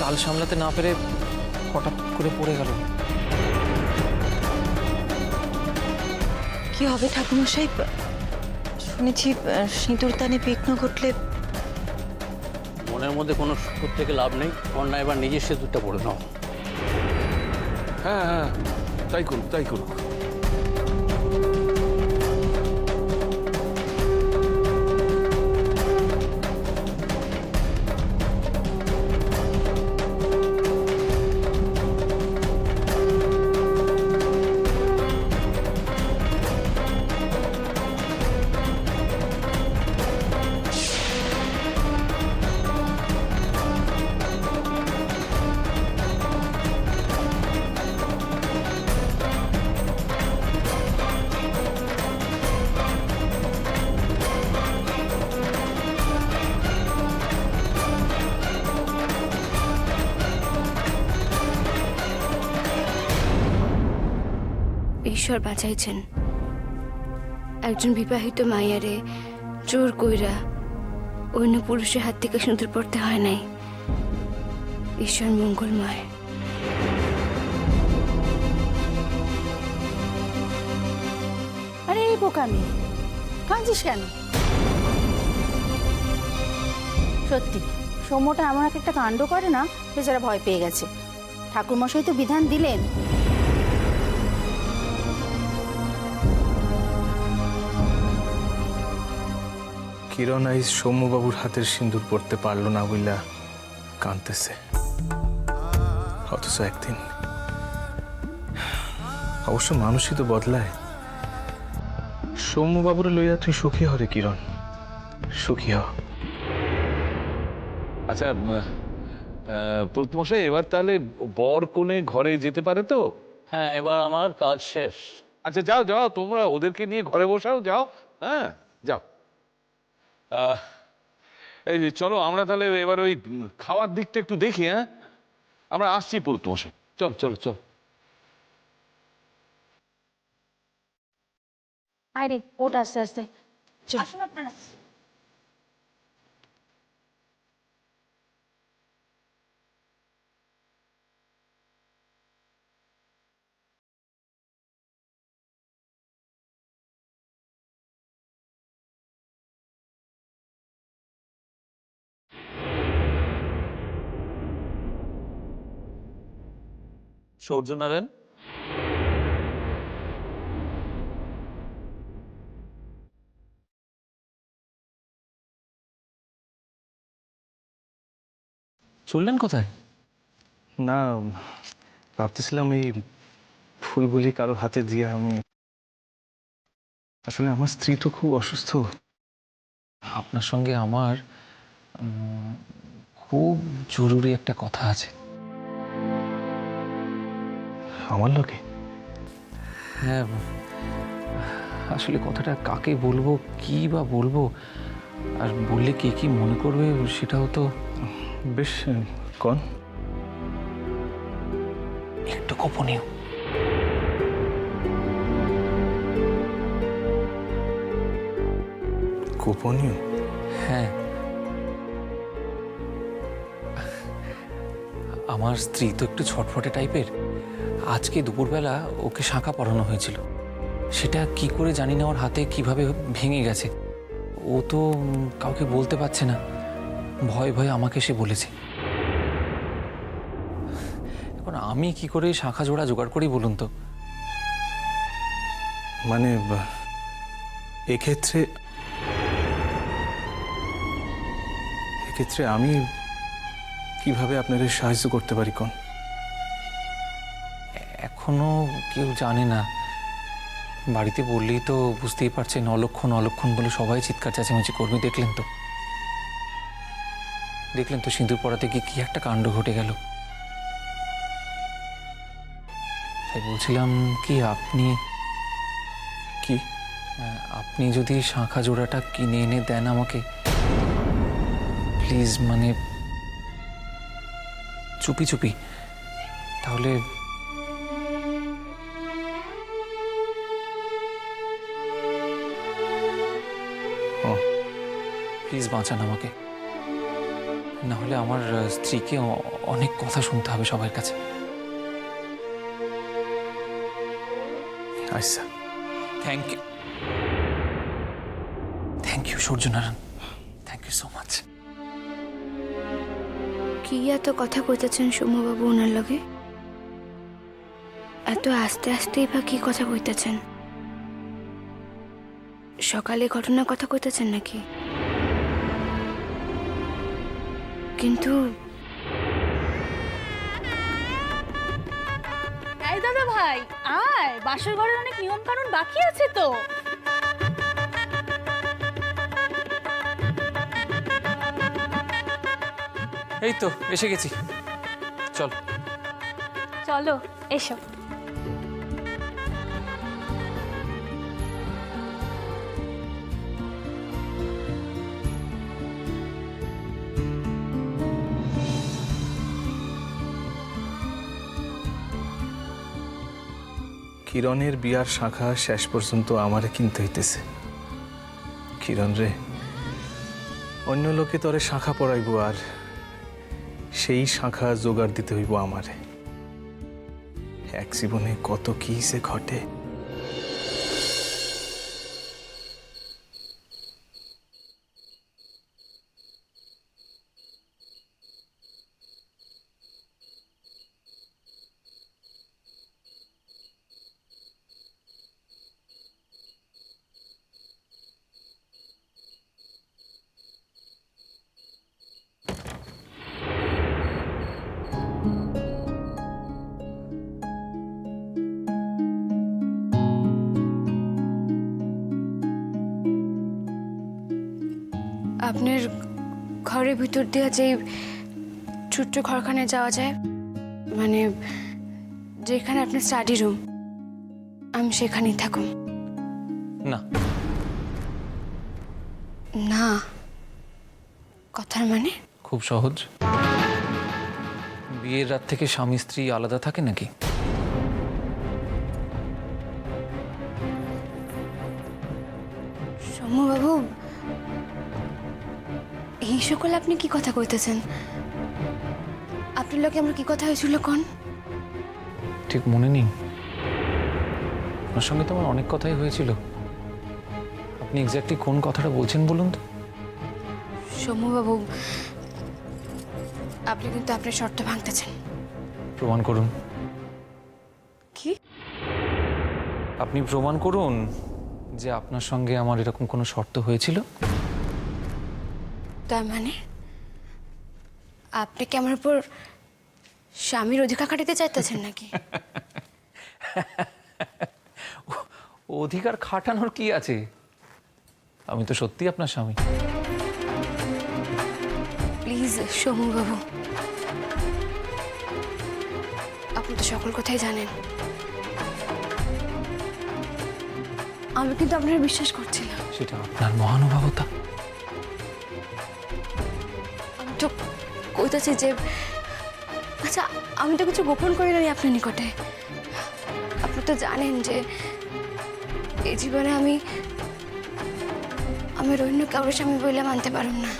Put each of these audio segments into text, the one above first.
চাল সামলাতে না পেরে হঠাৎ করে পড়ে গেল। কি হবে ঠাকুরমশাই? শুনেছি সিঁদুর দানে বিঘ্ন ঘটলে। মনের মধ্যে কোনো সুখ থেকে লাভ নেই, কন্যা এবার নিজের সেতুরটা পড়ে নাও। হ্যাঁ হ্যাঁ, তাই করুক তাই করুক। ঈশ্বর বাঁচাইছেন। একজন বিবাহিত মাইয়ারে জোর কইরা অন্য পুরুষের হাত থেকে সিঁদুর পড়তে হয় নাই। ঈশ্বর মঙ্গলময়। আরে এই বোকামি, কাঁদছিস কেন? সত্যি সৌম্যটা এমন একটা কাণ্ড করে না, বেচারা ভয় পেয়ে গেছে। ঠাকুরমশাই তো বিধান দিলেন। কিরণ আইজ সৌম্যবাবুর হাতের সিঁদুর পড়তে পারলো না বইলা কাঁদতেছে। অথচ একদিন অবশ্য মানুষই তো বদলায়। সৌম্যবাবুর লইয়া তুই সুখী হরে কিরণ, সুখী হ। আচ্ছা প্রতিমশাই, এবার তাহলে বর কোণে ঘরে যেতে পারে তো? হ্যাঁ, এবার আমার কাজ শেষ। আচ্ছা যাও যাও, তোমরা ওদেরকে নিয়ে ঘরে বসাও, যাও। হ্যাঁ যাও। এই যে চলো আমরা তাহলে এবার ওই খাওয়ার দিকটা একটু দেখি। হ্যাঁ, আমরা আসছি প্রতিমশাই, চল চলো চল। আরে ওট আস্তে আস্তে চল। সূর্যনারায়ণ, চললেন কোথায়? না, ভাবতেছিলাম এই ফুলগুলি কারো হাতে দিয়ে আমি, আসলে আমার স্ত্রী তো খুব অসুস্থ। আপনার সঙ্গে আমার খুব জরুরি একটা কথা আছে। আমার লোকে? হ্যাঁ, আসলে কথাটা কাকে বলবো, কি বা বলবো, আর বললে কে কি মনে করবে সেটাও তো। বেশ, কন। একটু গোপনীয়। গোপনীয়? হ্যাঁ, আমার স্ত্রী তো একটু ছটফটে টাইপের। আজকে দুপুরবেলা ওকে শাঁখা পরানো হয়েছিল, সেটা কি করে জানি না, ওর হাতে কিভাবে ভেঙে গেছে। ও তো কাউকে বলতে পারছে না, ভয়ে ভয়ে আমাকে সে বলেছে। এখন আমি কি করে শাঁখা জোড়া জোগাড় করি বলুন তো? মানে এক্ষেত্রে এক্ষেত্রে আমি কিভাবে আপনাদের সাহায্য করতে পারি কোন? এখনো কেউ জানে না। বাড়িতে বললেই তো বুঝতেই পারছেন, অলক্ষণ অলক্ষণ বলে সবাই চিৎকার চেঁচামেচি করবে। দেখলেন তো সিঁদুর পড়াতে গিয়ে কি একটা কাণ্ড ঘটে গেল। তাই বলছিলাম কি, আপনি যদি শাঁখা জোড়াটা কিনে এনে দেন আমাকে প্লিজ, মানে চুপি চুপি, তাহলে প্লিজ বাঁচান আমাকে। না হলে আমার স্ত্রীকে অনেক কথা শুনতে হবে সবার কাছে। আচ্ছা, thank you Suryanarayan, thank you so much. কি এত কথা কইতেছেন সৌম্যবাবু ওনার লগে? এত আস্তে আস্তেই বা কি কথা কইতেছেন? সকালে ঘটনার কথা কইতেছেন নাকি? কিন্তু এই দাদা ভাই আয়, বাসর ঘরের অনেক নিয়ম কানুন বাকি আছে তো। এই তো এসে গেছি, চল। চলো এসো। কিরণের বিয়ার শাখা শেষ পর্যন্ত আমারে কিনতে হইতেছে। কিরণ রে, অন্য লোকে তরে শাখা পরাইব, আর সেই শাখা জোগাড় দিতে হইব আমারে। এক জীবনে কত কি সে ঘটে। আপনার ঘরের ভিতর দিয়ে যে ছোট্ট ঘরখানে যাওয়া যায়, মানে যেখানে আপনার স্টাডি রুম, আমি সেখানেই থাকুম। না না, কথার মানে? খুব সহজ। বিয়ের রাত থেকে স্বামী স্ত্রী আলাদা থাকে নাকি? সৌম্যবাবু, এই সকল আপনি কি কথা কইতেছেন? আপনার লোকে আমার কি কথা হয়েছিল কোন? ঠিক মনে নেই। আপনার সঙ্গে তো আমার অনেক কথাই হয়েছিল। আপনি এক্স্যাক্টলি কোন কথাটা বলছেন বলুন তো। সৌম্যবাবু, আপনি কিন্তু আপনার শর্ত ভাঙতেছেন। প্রমাণ করুন। কি? আপনি প্রমাণ করুন যে আপনার সঙ্গে আমার এরকম কোনো শর্ত হয়েছিল। তার মানে আপনি কি আমার উপর স্বামীর অধিকার খাটাতে চাইতেছেন নাকি? অধিকার খাটানোর কি আছে? আমি তো সত্যি আপনার স্বামী। প্লিজ সৌম্যবাবু, আপনি তো সকল কথাই জানেন। আমি কিন্তু আপনার বিশ্বাস করছিলাম। সেটা আপনার মহানুভবতা। আমি তো কইতাছি যে, আচ্ছা আমি তো কিছু গোপন করি নাই আপনার নিকটে। আপনি তো জানেন যে এই জীবনে আমি অন্য কারোর স্বামী বলে মানতে পারব না।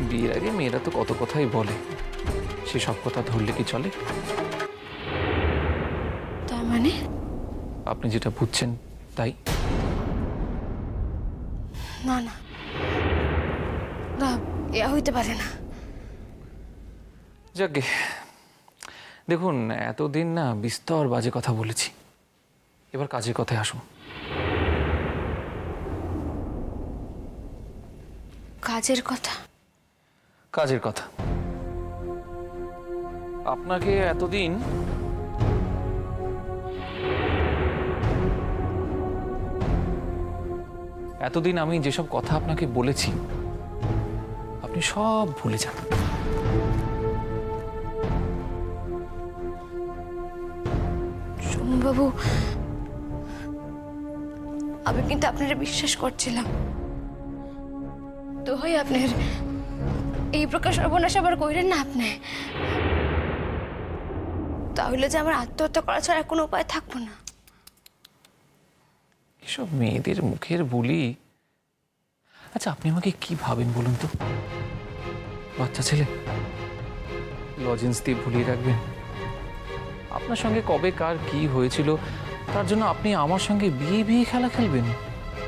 বিয়ের আগে মেয়েরা তো কত কথাই বলে, সে সব কথা ধরলে কি চলে? তার মানে আপনি যেটা বুঝছেন তাই। না না না, এ হইতে পারে না। যাকে দেখুন, এতদিন না বিস্তর বাজে কথা বলেছি, এবার কাজের কথায় আসুন। কাজের কথা? কাজের কথা। আপনাকে এতদিন আমি যেসব কথা আপনাকে বলেছি আপনি সব ভুলে যান। সৌম্যবাবু, আমি কিন্তু আপনারা বিশ্বাস করছিলাম। তো হয় আপনার এই প্রকার সর্বনাশ আবার কইলেন না আপনি, তাহলে যে আমার আত্মহত্যা করা ছাড়া কোনো উপায় থাকবো না। এসব মেয়েদের মুখের বুলি। আচ্ছা, আপনি আমাকে কি ভাবেন বলুন তো? বাচ্চা ছেলে, লজেন্স দিয়ে ভুলিয়ে রাখবেন? আপনার সঙ্গে কবে কার কি হয়েছিল তার জন্য আপনি আমার সঙ্গে বিয়ে বিয়ে খেলা খেলবেন?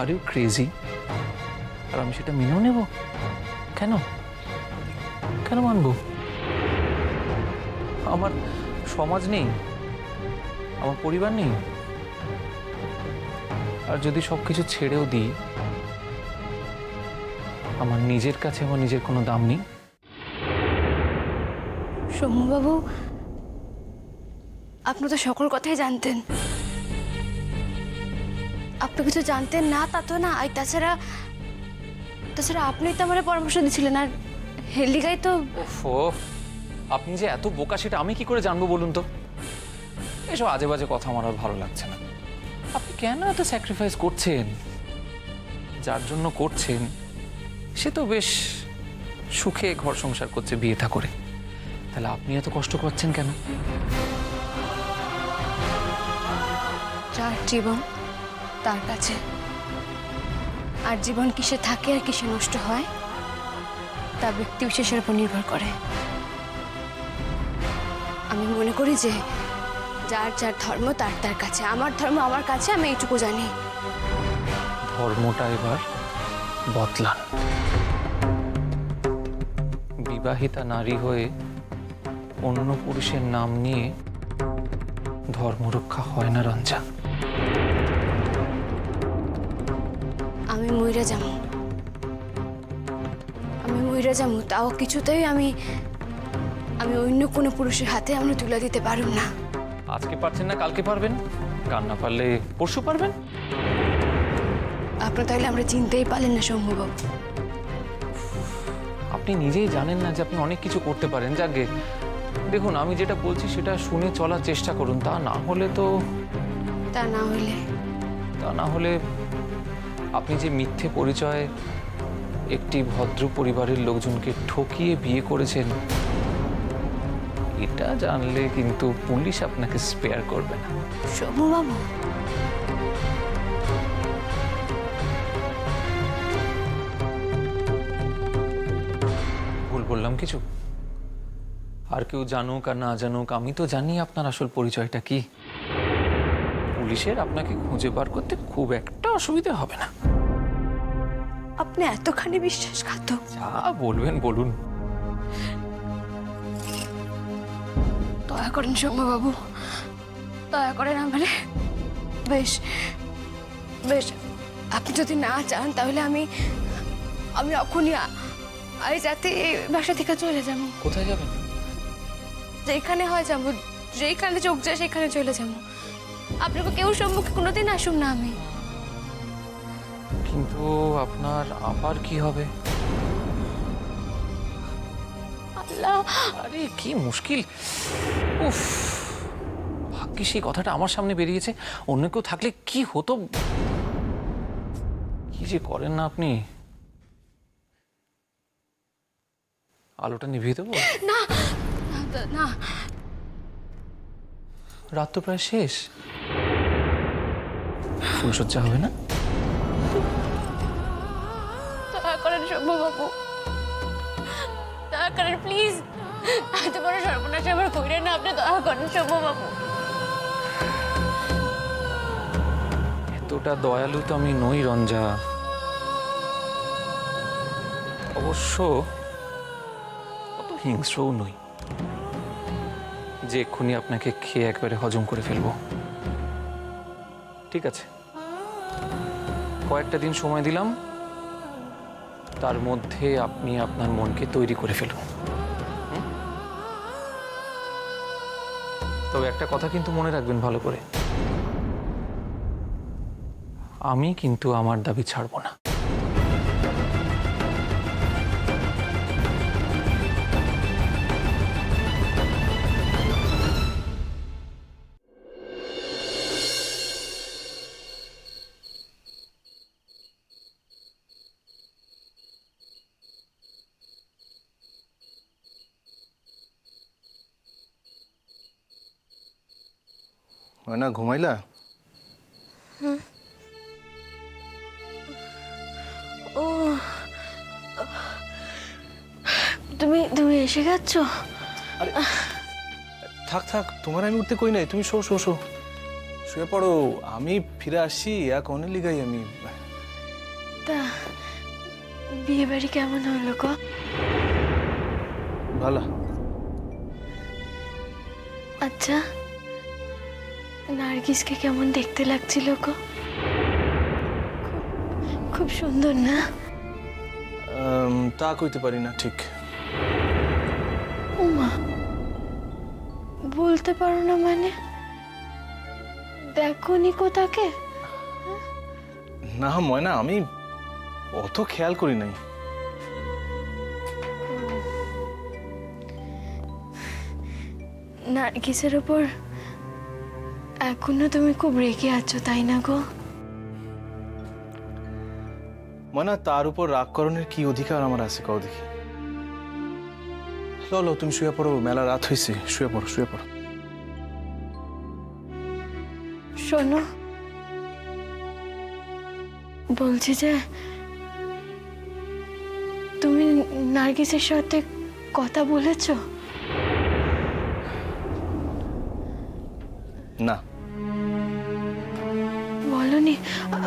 Are you crazy? আর আমি সেটা মেনেও নেব? কেন কেন মানব? আমার সমাজ নেই, আমার পরিবার নেই? আর যদি সবকিছু ছেড়েও দিই, আমার নিজের কাছে আমার নিজের কোনো দাম নেই? সৌম্যবাবু, আপনি তো সকল কথাই জানতেন। আপনি কিছু জানতেন না তা তো না। আর তাছাড়া আপনি তো আমার পরামর্শ দিয়েছিলেন, আর হেলিগাই তো। ওফো, আপনি যে এত বোকা সেটা আমি কি করে জানবো বলুন তো? এসব আজে বাজে কথা আমার আর ভালো লাগছে না। আপনি কেন এত স্যাক্রিফাইস করছেন? যার জন্য করছেন সে তো বেশ সুখে ঘর সংসার করছে বিয়ে থা করে, তাহলে আপনি এত কষ্ট করছেন কেন? যার জীবন তার কাছে, আর জীবন কিসে থাকে আর কিসে নষ্ট হয় তা ব্যক্তি বিশেষের উপর নির্ভর করে। আমি মনে করি যে যার যার ধর্ম তার তার কাছে, আমার ধর্ম আমার কাছে, আমি এইটুকু জানি। ধর্মটা এবার বদলান। বিবাহিতা নারী হয়ে অন্য পুরুষের নাম নিয়ে ধর্ম রক্ষা হয় না রঞ্জা। আমি মইরা যাবো, তাও কিছুতেই আমি অন্য কোনো পুরুষের হাতে আমরা তুলে দিতে পারব না। আজকে পারছেন না কালকে পারবেন, কাল না পারলে পরশু পারবেন। আপনার তাইলে আমরা চিনতেই পারলেন না সৌম্যবাবু। আপনি নিজেই জানেন না যে আপনি অনেক কিছু করতে পারেন। যাকে দেখুন, আমি যেটা বলছি সেটা শুনে চলার চেষ্টা করুন। তা না হলে আপনি যে মিথ্যে পরিচয় একটি ভদ্র পরিবারের লোকজনকে ঠকিয়ে বিয়ে করেছেন, এটা জানলে কিন্তু পুলিশ আপনাকে স্পেয়ার করবে না। সৌম্যবাবু, ভুল বললাম কিছু? আর কেউ জানুক আর না জানুক, আমি তো জানি আপনার আসল পরিচয়টা কি। পুলিশের আপনাকে খুঁজে বার করতে খুব একটা অসুবিধা হবে না। আপনি এতখানি বিশ্বাসঘাতক? যা বলবেন বলুন। দয়া করেন সৌম্যবাবু, দয়া করেন আমারে। বেশ, আপনি যদি না চান তাহলে আমি এখনই আজ রাতে বাসা থেকে চলে যাব। কোথায় যাবেন? যেখানে হয় যাবো, যেখানে চোখ যায় সেখানে চলে যাবো। আপনাকে কেউ সম্মুখে কোনোদিন আসুন না আমি। কিন্তু আপনার আবার কি হবে? আল্লাহ, আরে কি মুশকিল! উফ, ভাগ্যিস এই কথাটা আমার সামনে বেরিয়েছে। অন্য কেউ থাকলে কি হতো! কি যে করেন না আপনি। আলোটা নিভিয়ে দেবো? না না, রাত তো প্রায় শেষ। ফুলসজ্জা হবে না? দয়া করেন সৌম্যবাবু, দয়া করেন প্লিজ। এত বড় সর্বনাশ আবার কইরেন না, আপনি দয়া করেন সৌম্যবাবু। এতটা দয়ালু তো আমি নই রঞ্জা। অবশ্য অত হিংস্রও নই যে এক্ষুনি আপনাকে খেয়ে একবারে হজম করে ফেলবো। ঠিক আছে, কয়েকটা দিন সময় দিলাম, তার মধ্যে আপনি আপনার মনকে তৈরি করে ফেলুন। তবে একটা কথা কিন্তু মনে রাখবেন ভালো করে, আমি কিন্তু আমার দাবি ছাড়বো না। না ঘুমাইলা? ও এসে গেছো? থাক থাক, তোমার আমি উঠতে কই নাই, তুমি শো শো শো, শুয়ে পড়ো। আমি ফিরে আসছি, এক অনেক লিগাই আমি। তা বিয়ে বাড়ি কেমন হলো গো? ভালো। আচ্ছা, নার্গিসকে কেমন দেখতে লাগছিল গো? খুব সুন্দর না? তা কইতে পারি না ঠিক। ওমা, বলতে পারো না মানে? দেখোনি কো তাকে? না ময়না, আমি অত খেয়াল করি নাই। নার্গিসের ওপর এখনো তুমি খুব রেগে আছো, তাই না গো? ময়না, তার উপর রাগ করণের কি অধিকার আমার আছে কও দেখি? চলো তুমি শুয়ে পড়ো, মেলা রাত হয়েছে, শুয়ে পড়ো শুয়ে পড়ো। শোনো, বলছি যে তুমি নার্গিসের সাথে কথা বলেছো? না। বলনি?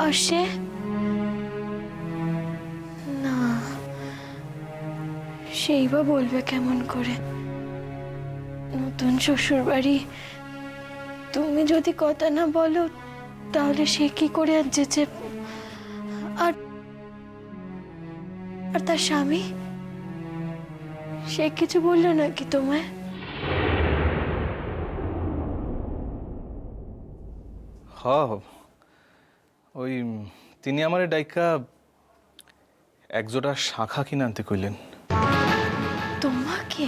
আর সে? না, সেই বা বলবে কেমন করে? নতুন শ্বশুর বাড়ি, তুমি যদি কথা না বলো তাহলে সে কি করে আর যেচে? আর আর তার স্বামী, সে কিছু বললো নাকি তোমায়? হ, ওই তিনি আমার ডাইকা একজোড়া শাখা কিনে আনতে কইলেন। তোমাকে?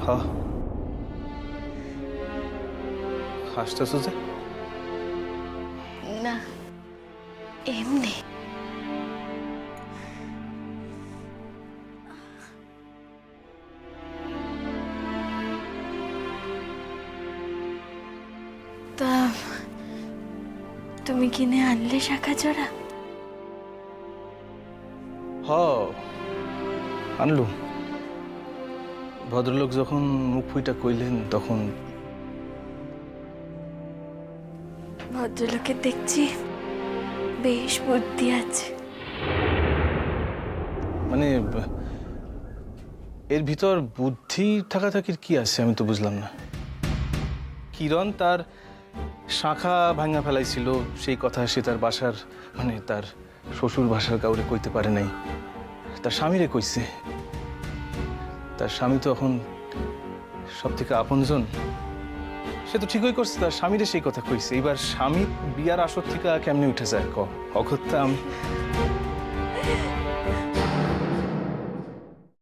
হ। হাসতেছ যে? না, এমনি। তা তুমি কিনে আনলে শাখা জোড়া? হ, আনলু। ভদ্রলোক যখন মুখ ফুইটা কইলেন তখন। ভদ্রলোকের দেখছি বেশ বুদ্ধি আছে। মানে এর ভিতর বুদ্ধি থাকাথাকির কি আছে আমি তো বুঝলাম না। কিরণ তার শাখা ভাঙা ফেলাইছিল, সেই কথা সে তার বাসার মানে তার শ্বশুর বাসার কাউরে কইতে পারে নাই, তার স্বামীরে কইছে। তার স্বামী তো এখন সব থেকে আপনজন, সে তো ঠিকই করছে, তার স্বামীরে সেই কথা কইছে। এবার স্বামী বিয়ার আসর থেকে কেমনে উঠে যায় ক অগত্যা আমি